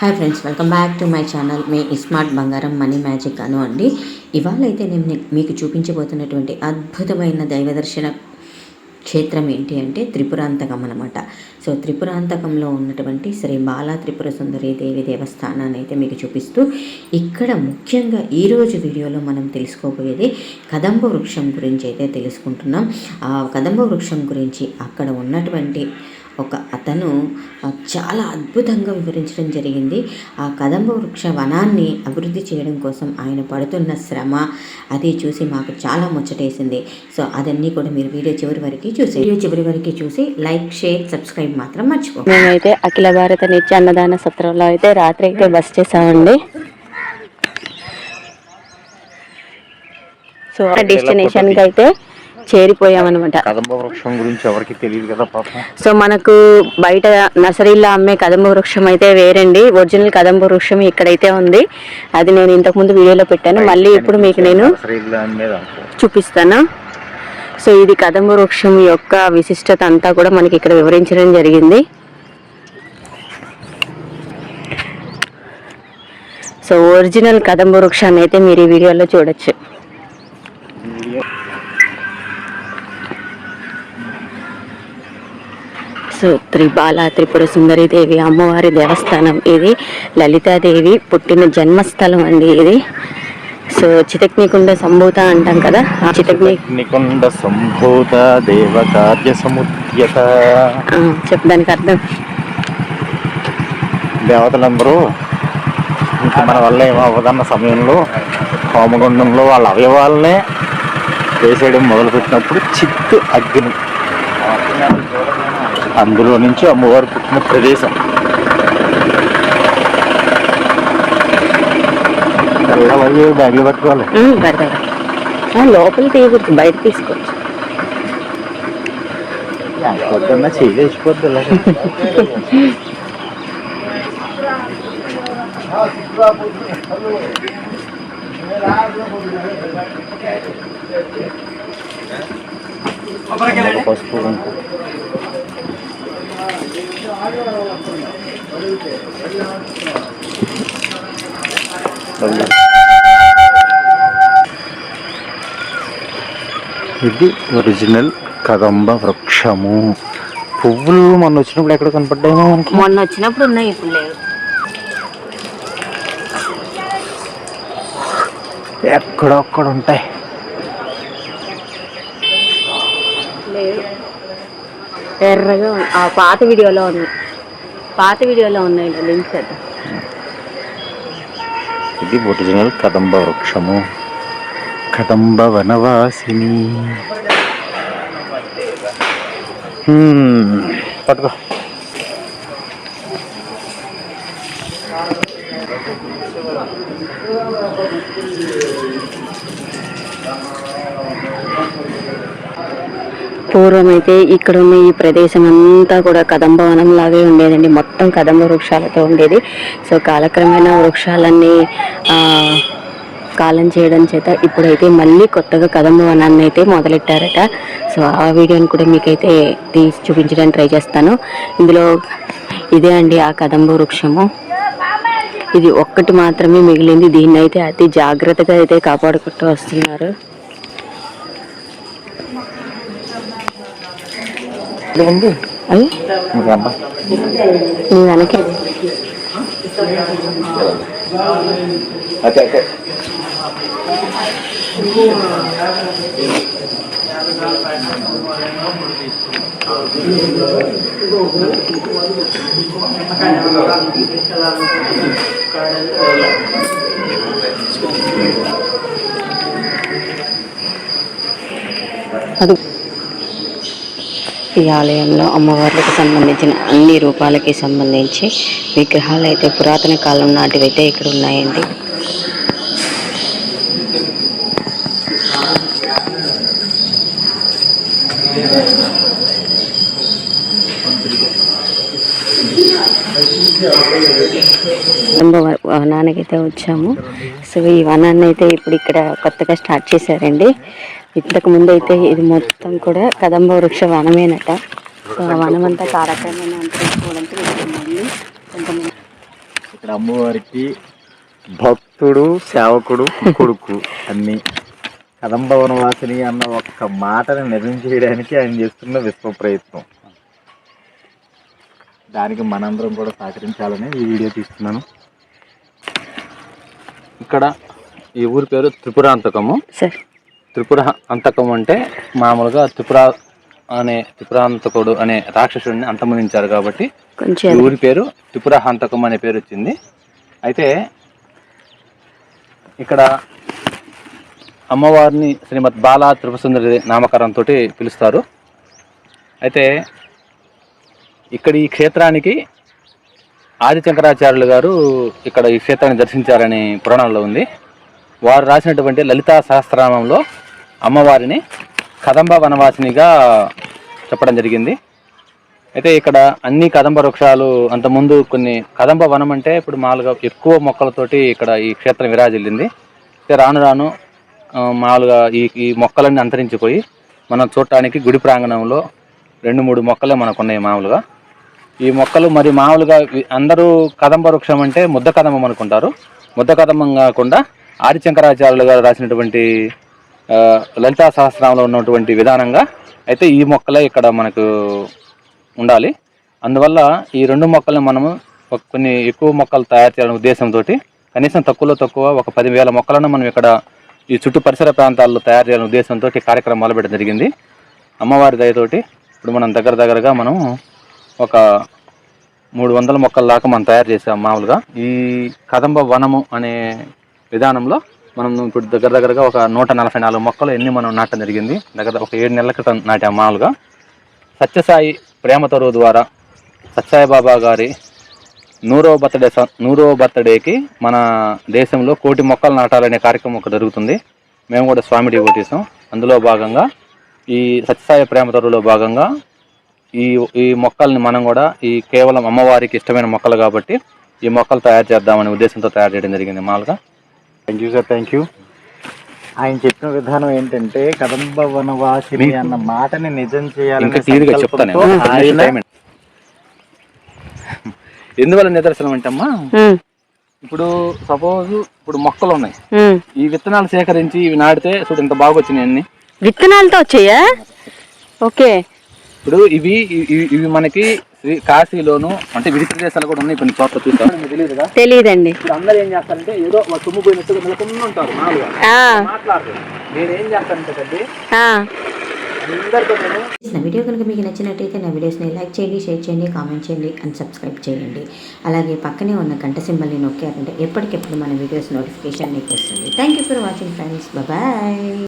Hi friends, welcome back to my channel. Me smart బంగారం money magic అను అండి. ఇవాళ అయితే నేను మీకు చూపించబోతున్నటువంటి అద్భుతమైన దైవదర్శన క్షేత్రం ఏంటి అంటే త్రిపురాంతకం అనమాట. సో త్రిపురాంతకంలో ఉన్నటువంటి శ్రీ బాలా త్రిపుర సుందరి దేవి దేవస్థానాన్ని అయితే మీకు చూపిస్తూ, ఇక్కడ ముఖ్యంగా ఈరోజు వీడియోలో మనం తెలుసుకోబోయేది కదంబ వృక్షం గురించి అయితే తెలుసుకుంటున్నాం. ఆ కదంబ వృక్షం గురించి అక్కడ ఉన్నటువంటి ఒక అతను చాలా అద్భుతంగా వివరించడం జరిగింది. ఆ కదంబ వృక్ష వనాన్ని అభివృద్ధి చేయడం కోసం ఆయన పడుతున్న శ్రమ అది చూసి మాకు చాలా ముచ్చటేసింది. సో అదన్నీ కూడా మీరు వీడియో చివరి వరకు చూసి లైక్, షేర్, సబ్స్క్రైబ్ మాత్రం మర్చిపో. మేమైతే అఖిల భారత నిత్య అన్నదాన సత్రంలో అయితే రాత్రి అయితే బస్ చేసామండి. సో డెస్టినేషన్కి అయితే చేరిపోయామన్నమాట. కదంబ వృక్షం గురించి ఎవరికి తెలియదు కదా పాపం. సో మనకు బయట నర్సరీలో అమ్మే కదంబ వృక్షం అయితే వేరండి. ఒరిజినల్ కదంబ వృక్షం ఇక్కడైతే ఉంది. అది నేను ఇంతకుముందు వీడియోలో పెట్టాను, మళ్ళీ ఇప్పుడు మీకు నేను చూపిస్తాను. సో ఇది కదంబ వృక్షం యొక్క విశిష్టత అంతా కూడా మనకి ఇక్కడ వివరించడం జరిగింది. సో ఒరిజినల్ కదంబ వృక్షాన్ని అయితే మీరు ఈ వీడియోలో చూడొచ్చు. సో బాలా త్రిపుర సుందరి దేవి అమ్మవారి దేవస్థానం ఇది. లలితాదేవి పుట్టిన జన్మస్థలం అండి ఇది. సో చితగ్నికుండ సంభూత అంటాం కదా, చితగ్నికుండ సంభూత దేవ కార్య సముద్యత. చెప్పడానికి అర్థం, దేవతలందరూ మన వల్ల ఏమో అవదన్న సమయంలో హోమగుండంలో వాళ్ళ అవయవాలనే వేసేయడం మొదలుపెట్టినప్పుడు చిత్తు అగ్ని, అందులో నుంచి అమ్మవారు పుట్టిన ప్రదేశం. బ్యాగ్లు పట్టుకోవాలి, లోపల తీయకూడదు, బయట తీసుకోవచ్చు. పొద్దున్న చేసిపోద్ది. పసుపు ఇది ఒరిజినల్ కదంబ వృక్షము. పువ్వులు మొన్న వచ్చినప్పుడు ఎక్కడ కనపడ్డాయేమో మనకి. మొన్న వచ్చినప్పుడు ఉన్నాయి, ఇప్పుడు లేవు. ఎక్కడొక్కడ ఉంటాయి. ఎర్రగా ఆ పాత వీడియోలో ఉన్నాయి లింక్స్ అయితే. ఇది ఒరిజినల్ కదంబ వృక్షము, కదంబ వనవాసిని. పట్టుకో. పూర్వం అయితే ఇక్కడ ఉన్న ఈ ప్రదేశం అంతా కూడా కదంబ వనం లాగే ఉండేదండి. మొత్తం కదంబ వృక్షాలతో ఉండేది. సో కాలక్రమేణా వృక్షాలన్నీ కాలం చేయడం చేత ఇప్పుడైతే మళ్ళీ కొత్తగా కదంబ వనాన్ని అయితే మొదలెట్టారట. సో ఆ వీడియోని కూడా మీకైతే తీసి చూపించడానికి ట్రై చేస్తాను. ఇందులో ఇదే అండి ఆ కదంబ వృక్షము. ఇది ఒక్కటి మాత్రమే మిగిలింది. దీన్ని అయితే అతి జాగ్రత్తగా అయితే కాపాడుకుంటూ వస్తున్నారు. అది నీ వెనక అది ఈ ఆలయంలో అమ్మవార్లకు సంబంధించిన అన్ని రూపాలకి సంబంధించి విగ్రహాలు అయితే పురాతన కాలం నాటివైతే ఇక్కడ ఉన్నాయండి. వనానికైతే వచ్చాము. సో ఈ వనాన్ని అయితే ఇప్పుడు ఇక్కడ కొత్తగా స్టార్ట్ చేశారండి. ఇంతకు ముందు అయితే ఇది మొత్తం కూడా కదంబ వృక్ష వనమేనట. సో ఆ వనం అంతా కాలక్రమేణా అంతరించుకోవడంతో మళ్ళీ కొంతమంది ఇక్కడ అమ్మవారికి భక్తుడు, సేవకుడు, కొడుకు అన్ని. కదంబ వనవాసిని అన్న ఒక్క మాటని నిజం చేయడానికి ఆయన చేస్తున్న విశ్వ ప్రయత్నం. దానికి మనందరం కూడా సహకరించాలని ఈ వీడియో తీస్తున్నాను. ఇక్కడ ఈ ఊరి పేరు త్రిపురాంతకము. త్రిపుర అంతకం అంటే మామూలుగా త్రిపురాంతకుడు అనే రాక్షసుడిని అంతమొందించారు కాబట్టి ఈ ఊరి పేరు త్రిపురాంతకం అనే పేరు వచ్చింది. అయితే ఇక్కడ అమ్మవారిని శ్రీమద్ బాలా త్రిపురసుందరి నామకరణంతో పిలుస్తారు. అయితే ఇక్కడ ఈ క్షేత్రానికి ఆది శంకరాచార్యులు గారు ఇక్కడ ఈ క్షేత్రాన్ని దర్శించారని పురాణంలో ఉంది. వారు రాసినటువంటి లలితా సహస్రనామంలో అమ్మవారిని కదంబ వనవాసినిగా చెప్పడం జరిగింది. అయితే ఇక్కడ అన్ని కదంబ వృక్షాలు, అంతకుముందు కొన్ని కదంబ వనం అంటే ఇప్పుడు మామూలుగా ఎక్కువ మొక్కలతోటి ఇక్కడ ఈ క్షేత్రం విరాజిల్లింది. అయితే రాను రాను మామూలుగా ఈ మొక్కలన్నీ అంతరించిపోయి మనం చూడటానికి గుడి ప్రాంగణంలో 2-3 మొక్కలే మనకున్నాయి మామూలుగా. ఈ మొక్కలు మరి మామూలుగా అందరూ కదంబ వృక్షం అంటే ముద్ద కదంబం అనుకుంటారు. ముద్ద కదంబం కాకుండా ఆది శంకరాచార్యులు గారు రాసినటువంటి లలితా సహస్రనామంలో ఉన్నటువంటి విధానంగా అయితే ఈ మొక్కలే ఇక్కడ మనకు ఉండాలి. అందువల్ల ఈ 2 మొక్కల్ని మనము కొన్ని ఎక్కువ మొక్కలు తయారు చేయాలనే ఉద్దేశంతో కనీసం తక్కువ ఒక 10,000 మొక్కలను మనం ఇక్కడ ఈ చుట్టూ పరిసర ప్రాంతాల్లో తయారు చేయాలనే ఉద్దేశంతో కార్యక్రమం మొదలుపెట్టడం జరిగింది. అమ్మవారి దయతోటి ఇప్పుడు మనం దగ్గరగా మనం ఒక 300 మొక్కల దాకా మనం తయారు చేసాం. మామూలుగా ఈ కదంబ వనము అనే విధానంలో మనం ఇప్పుడు దగ్గరగా ఒక 144 మొక్కలు ఎన్ని మనం నాటడం జరిగింది. ఒక 7 నెలల క్రితం నాటాం. మామూలుగా సత్యసాయి ప్రేమ తరువు ద్వారా సత్యసాయి బాబా గారి 100వ బర్త్డేకి మన దేశంలో 1,000,000 మొక్కలు నాటాలనే కార్యక్రమం ఒకటి జరుగుతుంది. మేము కూడా స్వామి డివోటీసం. అందులో భాగంగా ఈ సత్యసాయి ప్రేమ తరువులో భాగంగా ఈ మొక్కల్ని మనం కూడా ఈ కేవలం అమ్మవారికి ఇష్టమైన మొక్కలు కాబట్టి ఈ మొక్కలు తయారు చేద్దామనే ఉద్దేశంతో తయారు చేయడం జరిగింది. మామూలుగా thank you sir, thank you. ఆయన చెప్పిన విధానం ఏంటంటే కదంబ వనవాసిని అన్న మాటని నిజం చేయాలని చెప్తాను. ఎందువల్ల నిదర్శనం అంటే అమ్మా, ఇప్పుడు సపోజ్ ఇప్పుడు మొక్కలు ఉన్నాయి, ఈ విత్తనాలు సేకరించి ఇవి నాటితే చూడు ఇంత బాగా వచ్చినాయి. అన్ని విత్తనాలతో వచ్చాయా? ఓకే. ఇప్పుడు ఇవి మనకి కాశీలోను అంటే విడి ప్రదేశాలు కూడా ఉన్నాయి. కొన్ని చోట్ల చూస్తాను, తెలియదు కదా? తెలియదండి. ఇప్పుడు అందరూ ఏం చేస్తారంటే ఏదో తుమ్ము పోయినట్టుగా నెలకొని ఉంటారు. మాట్లాడతారు. నేనేం చేస్తానంటే నా వీడియో కనుక మీకు నచ్చినట్టయితే నా వీడియోస్ని లైక్ చేయండి, షేర్ చేయండి, కామెంట్ చేయండి అండ్ సబ్స్క్రైబ్ చేయండి. అలాగే పక్కనే ఉన్న గంట సింబల్ని నొక్కారంటే ఎప్పటికెప్పుడు మన వీడియోస్ నోటిఫికేషన్ మీకు వస్తుంది. Thank you for watching friends. Bye.